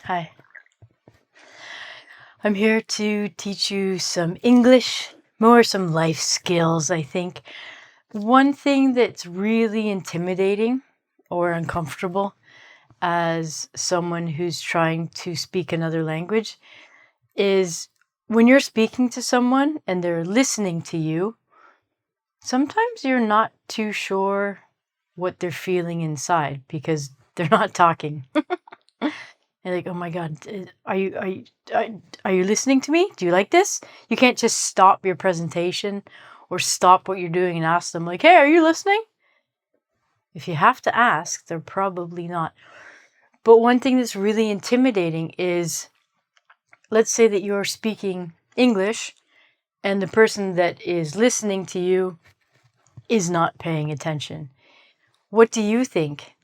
Hi. I'm here to teach you some English, more some life skills, I think. One thing that's really intimidating or uncomfortable as someone who's trying to speak another language is when you're speaking to someone and they're listening to you, sometimes you're not too sure what they're feeling inside because they're not talking. You're like, oh my God, are you listening to me? Do you like this? You can't just stop your presentation or stop what you're doing and ask them like, hey, are you listening? If you have to ask, they're probably not. But one thing that's really intimidating is, let's say that you're speaking English and the person that is listening to you is not paying attention. What do you think?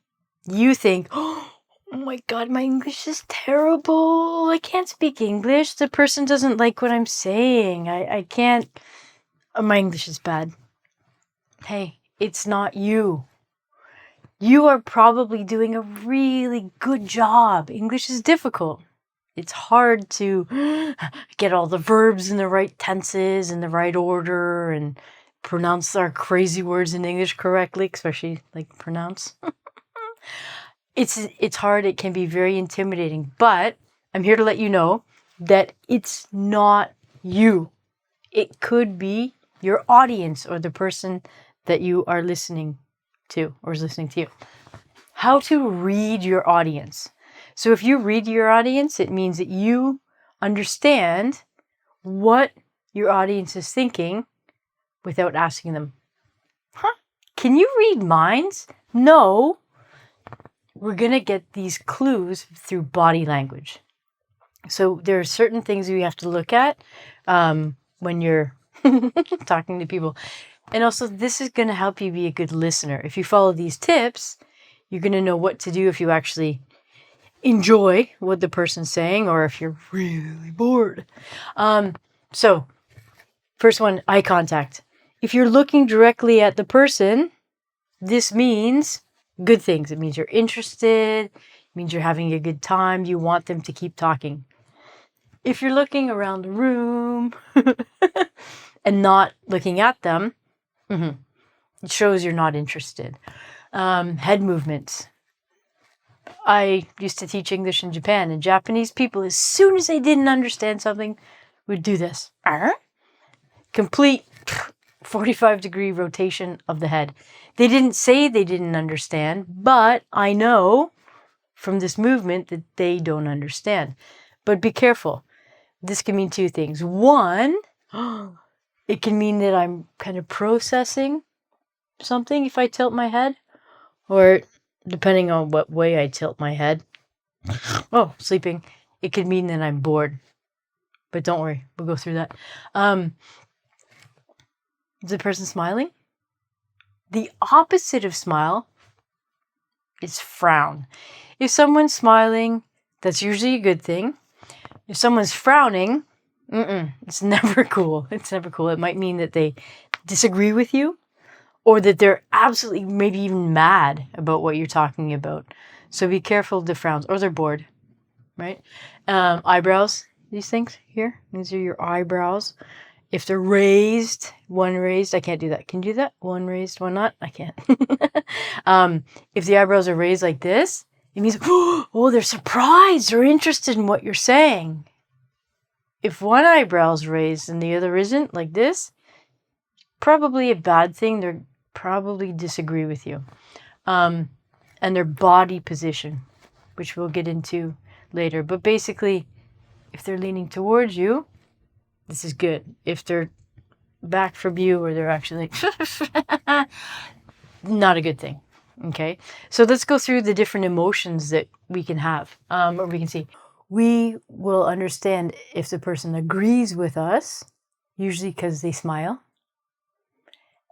You think, oh my God, my English is terrible. I can't speak English. The person doesn't like what I'm saying. I can't. My English is bad. Hey, it's not you. You are probably doing a really good job. English is difficult. It's hard to get all the verbs in the right tenses in the right order and pronounce our crazy words in English correctly, especially like pronounce. It's hard. It can be very intimidating, but I'm here to let you know that it's not you. It could be your audience or the person that you are listening to or is listening to you. How to read your audience. So if you read your audience, it means that you understand what your audience is thinking without asking them, can you read minds? No. We're going to get these clues through body language. So there are certain things we have to look at when you're talking to people. And also, this is going to help you be a good listener. If you follow these tips, you're going to know what to do if you actually enjoy what the person's saying or if you're really bored. So, first one, eye contact. If you're looking directly at the person, this means good things. It means you're interested. It means you're having a good time. You want them to keep talking. If you're looking around the room and not looking at them, it shows you're not interested. Head movements. I used to teach English in Japan, and Japanese people, as soon as they didn't understand something, would do this. Complete 45-degree rotation of the head. They didn't say they didn't understand, but I know from this movement that they don't understand. But be careful. This can mean two things. One, it can mean that I'm kind of processing something if I tilt my head, or depending on what way I tilt my head. Oh, sleeping. It could mean that I'm bored. But don't worry, we'll go through that. Is the person smiling? The opposite of smile is frown. If someone's smiling, that's usually a good thing. If someone's frowning, it's never cool. It's never cool. It might mean that they disagree with you or that they're absolutely maybe even mad about what you're talking about. So be careful of the frowns, or they're bored, right? Eyebrows, these things here, these are your eyebrows. If they're raised, one raised, I can't do that. Can you do that? One raised, one not? I can't. If the eyebrows are raised like this, it means, oh, they're surprised or interested in what you're saying. If one eyebrow's raised and the other isn't, like this, probably a bad thing. They're probably disagree with you. And their body position, which we'll get into later. But basically, if they're leaning towards you, this is good. If they're back from you or they're actually like, not a good thing. Okay. So let's go through the different emotions that we can have, or we can see. We will understand if the person agrees with us, usually because they smile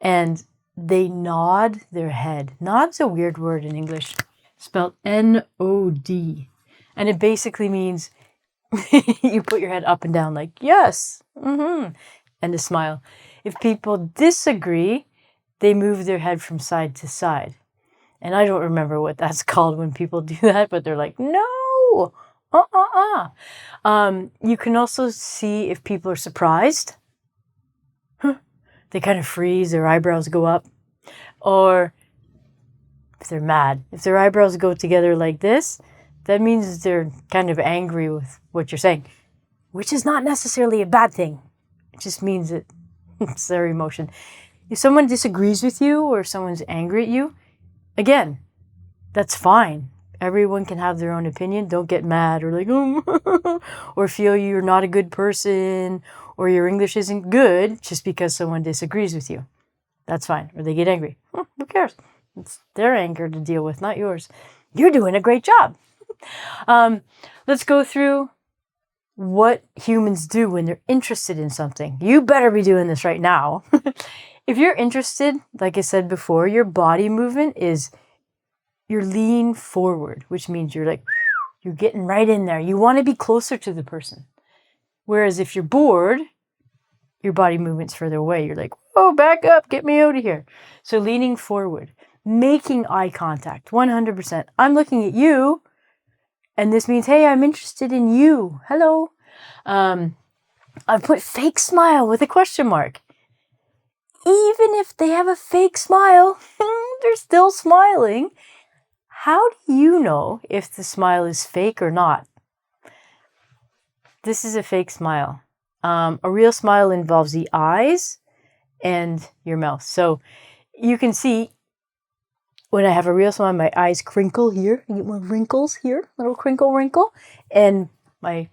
and they nod their head. Nod's a weird word in English, spelled N-O-D. And it basically means you put your head up and down like, yes, and a smile. If people disagree, they move their head from side to side. And I don't remember what that's called when people do that, but they're like, no, You can also see if people are surprised. They kind of freeze, their eyebrows go up. Or if they're mad. If their eyebrows go together like this, that means they're kind of angry with what you're saying, which is not necessarily a bad thing. It just means that it's their emotion. If someone disagrees with you or someone's angry at you, again, that's fine. Everyone can have their own opinion. Don't get mad or like, or feel you're not a good person or your English isn't good just because someone disagrees with you. That's fine. Or they get angry. Who cares? It's their anger to deal with, not yours. You're doing a great job. Let's go through what humans do when they're interested in something. You better be doing this right now. If you're interested, like I said before, your body movement is you're lean forward, which means you're getting right in there. You want to be closer to the person. Whereas if you're bored, your body movement's further away. You're like, oh, back up, get me out of here. So leaning forward, making eye contact, 100%. I'm looking at you, and this means, hey, I'm interested in you. Hello. I've put fake smile with a question mark. Even if they have a fake smile, they're still smiling. How do you know if the smile is fake or not? This is a fake smile. A real smile involves the eyes and your mouth. So you can see when I have a real smile, my eyes crinkle here. I get more wrinkles here, little wrinkle, and my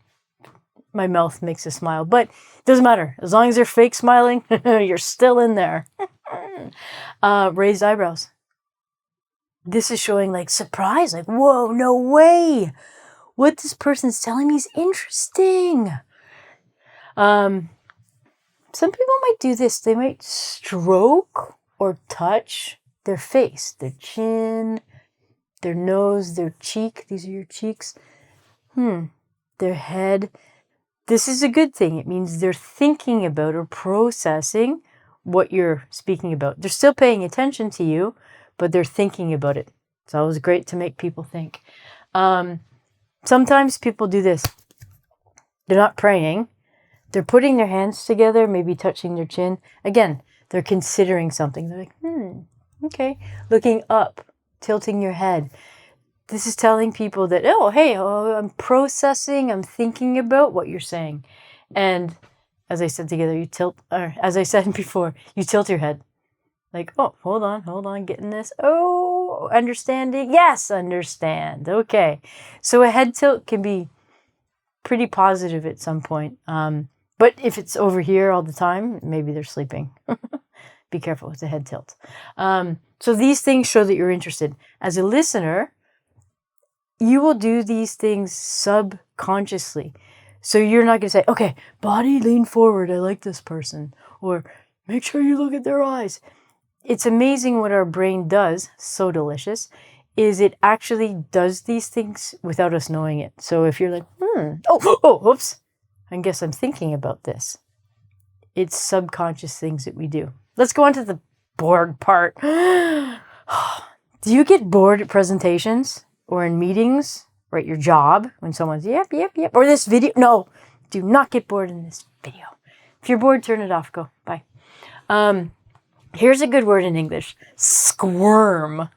mouth makes a smile. But it doesn't matter. As long as they're fake smiling, you're still in there. Raised eyebrows. This is showing like surprise, like, whoa, no way. What this person's telling me is interesting. Some people might do this. They might stroke or touch their face, their chin, their nose, their cheek. These are your cheeks. Their head. This is a good thing. It means they're thinking about or processing what you're speaking about. They're still paying attention to you, but they're thinking about it. It's always great to make people think. Sometimes people do this. They're not praying. They're putting their hands together, maybe touching their chin. Again, they're considering something. They're like, okay. Looking up, tilting your head. This is telling people that, I'm processing, I'm thinking about what you're saying. And as I said together, as I said before, you tilt your head. Like, oh, hold on, getting this. Oh, understanding. Yes, understand. Okay. So a head tilt can be pretty positive at some point. But if it's over here all the time, maybe they're sleeping. Be careful with the head tilt. So these things show that you're interested. As a listener, you will do these things subconsciously. So you're not going to say, okay, body lean forward. I like this person. Or make sure you look at their eyes. It's amazing what our brain does. So delicious. Is it actually does these things without us knowing it. So if you're like, oops. I guess I'm thinking about this. It's subconscious things that we do. Let's go on to the bored part. Do you get bored at presentations or in meetings or at your job when someone's, yep. Or this video. No, do not get bored in this video. If you're bored, turn it off. Go. Bye. Here's a good word in English. Squirm.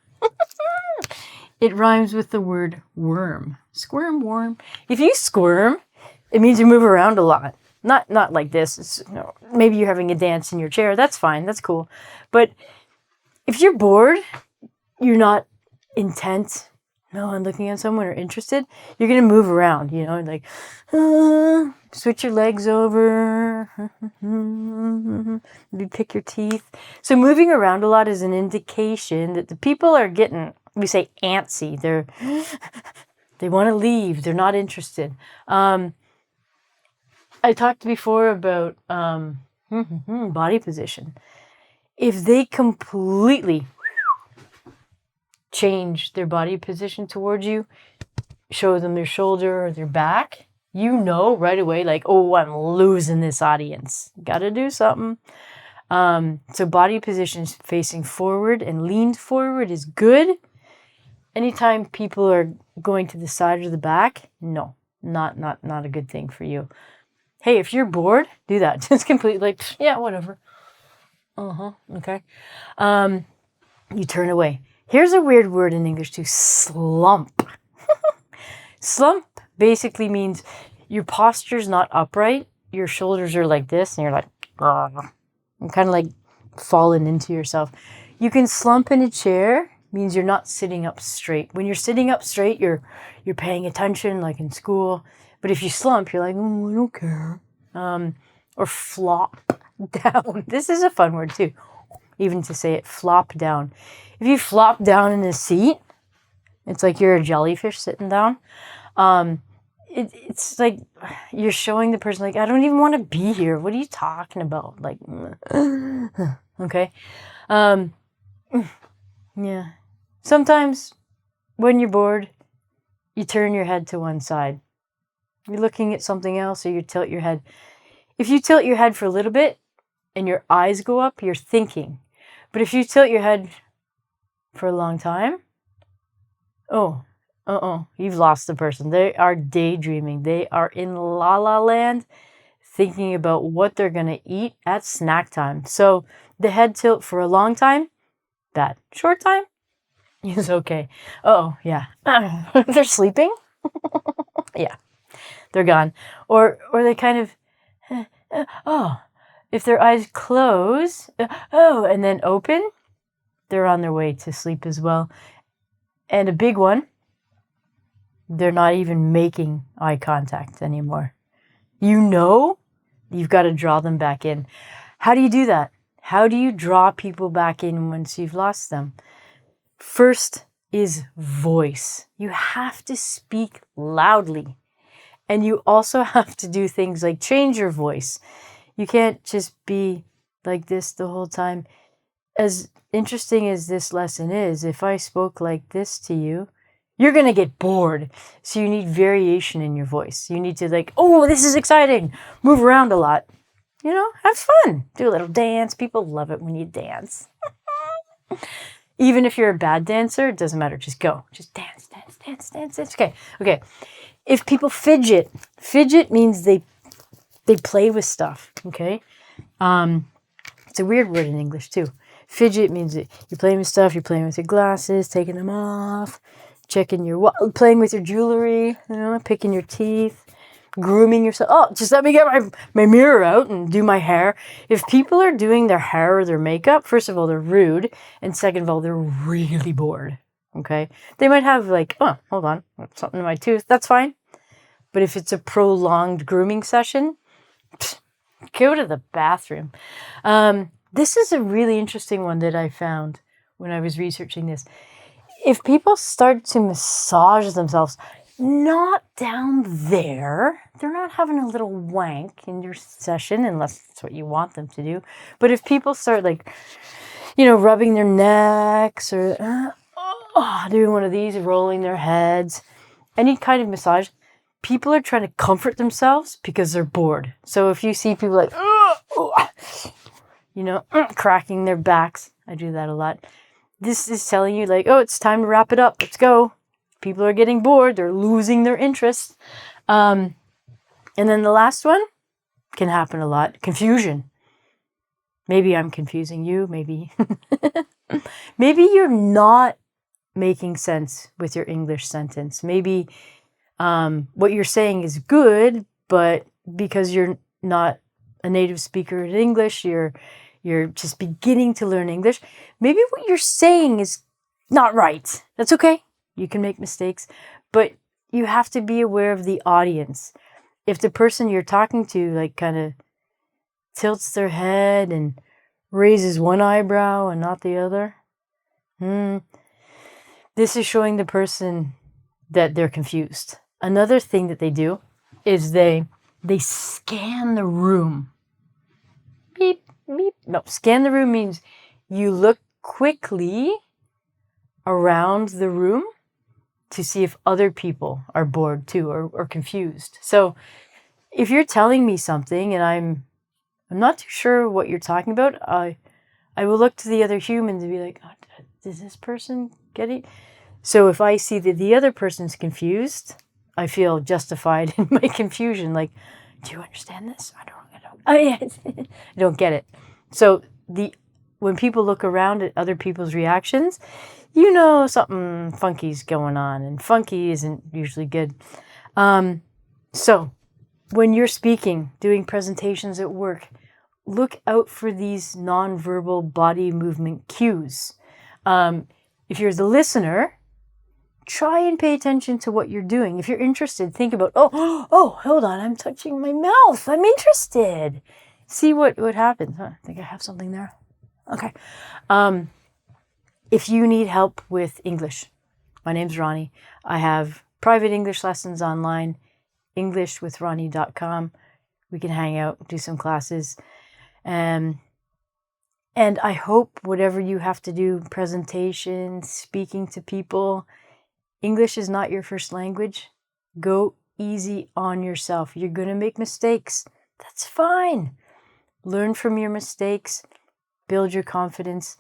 It rhymes with the word worm. Squirm, worm. If you squirm, it means you move around a lot. Not like this. It's, maybe you're having a dance in your chair. That's fine. That's cool. But if you're bored, you're not intent. No, I'm looking at someone or interested. You're going to move around, like switch your legs over. Maybe pick your teeth. So moving around a lot is an indication that the people are getting, we say antsy. They want to leave. They're not interested. I talked before about body position. If they completely change their body position towards you, show them their shoulder or their back, right away, like, oh, I'm losing this audience. Got to do something. So body position facing forward and leaned forward is good. Anytime people are going to the side or the back, no. Not a good thing for you. Hey, if you're bored, do that. Just completely like, yeah, whatever. Okay. You turn away. Here's a weird word in English too, slump. Slump basically means your posture's not upright. Your shoulders are like this, and you're like, I'm kind of like falling into yourself. You can slump in a chair, means you're not sitting up straight. When you're sitting up straight, you're paying attention, like in school. But if you slump, you're like, oh, I don't care. Or flop down. This is a fun word too, even to say it, flop down. If you flop down in a seat, it's like you're a jellyfish sitting down. It's like you're showing the person, like, I don't even want to be here. What are you talking about? Like, okay. Yeah. Sometimes when you're bored, you turn your head to one side. You're looking at something else, or you tilt your head. If you tilt your head for a little bit and your eyes go up, you're thinking. But if you tilt your head for a long time, you've lost the person. They are daydreaming. They are in la la land, thinking about what they're going to eat at snack time. So the head tilt for a long time, bad. Short time is okay. Yeah. They're sleeping? Yeah. They're gone. Or they kind of, if their eyes close, and then open, they're on their way to sleep as well. And a big one, they're not even making eye contact anymore. You've got to draw them back in. How do you do that? How do you draw people back in once you've lost them? First is voice. You have to speak loudly. And you also have to do things like change your voice. You can't just be like this the whole time. As interesting as this lesson is, if I spoke like this to you, you're going to get bored. So you need variation in your voice. You need to like, oh, this is exciting. Move around a lot. Have fun. Do a little dance. People love it when you dance. Even if you're a bad dancer, it doesn't matter. Just go. Just dance. Okay. If people fidget means they play with stuff. Okay. It's a weird word in English too. Fidget means that you're playing with stuff. You're playing with your glasses, taking them off, playing with your jewelry, picking your teeth, grooming yourself. Oh, just let me get my mirror out and do my hair. If people are doing their hair or their makeup, first of all, they're rude. And second of all, they're really bored. Okay. They might have like, oh, hold on, something in my tooth. That's fine. But if it's a prolonged grooming session, go to the bathroom. This is a really interesting one that I found when I was researching this. If people start to massage themselves, not down there, they're not having a little wank in your session, unless that's what you want them to do. But if people start like, rubbing their necks or doing one of these, rolling their heads, any kind of massage, people are trying to comfort themselves because they're bored. So if you see people like, cracking their backs, I do that a lot. This is telling you like, oh, it's time to wrap it up. Let's go. People are getting bored. They're losing their interest. And then the last one can happen a lot. Confusion. Maybe I'm confusing you. Maybe. Maybe you're not making sense with your English sentence. Maybe what you're saying is good, but because you're not a native speaker in English, you're just beginning to learn English. Maybe what you're saying is not right. That's okay. You can make mistakes, but you have to be aware of the audience. If the person you're talking to like kind of tilts their head and raises one eyebrow and not the other, this is showing the person that they're confused. Another thing that they do is they scan the room. Beep, beep. No, scan the room means you look quickly around the room to see if other people are bored too or confused. So if you're telling me something and I'm not too sure what you're talking about, I will look to the other human to be like, does this person get it? So if I see that the other person's confused, I feel justified in my confusion. Like, do you understand this? I don't. Oh yeah, I don't get it. So when people look around at other people's reactions, you know something funky's going on, and funky isn't usually good. So when you're speaking, doing presentations at work, look out for these nonverbal body movement cues. If you're the listener, try and pay attention to what you're doing. If you're interested, think about, oh, hold on, I'm touching my mouth. I'm interested. See what happens. Huh, I think I have something there. Okay. If you need help with English, my name's Ronnie. I have private English lessons online, englishwithronnie.com. We can hang out, do some classes. And I hope whatever you have to do, presentations, speaking to people, English is not your first language. Go easy on yourself. You're going to make mistakes. That's fine. Learn from your mistakes, build your confidence,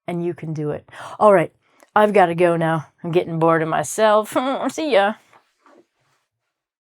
and you can do it. All right, I've got to go now. I'm getting bored of myself. See ya.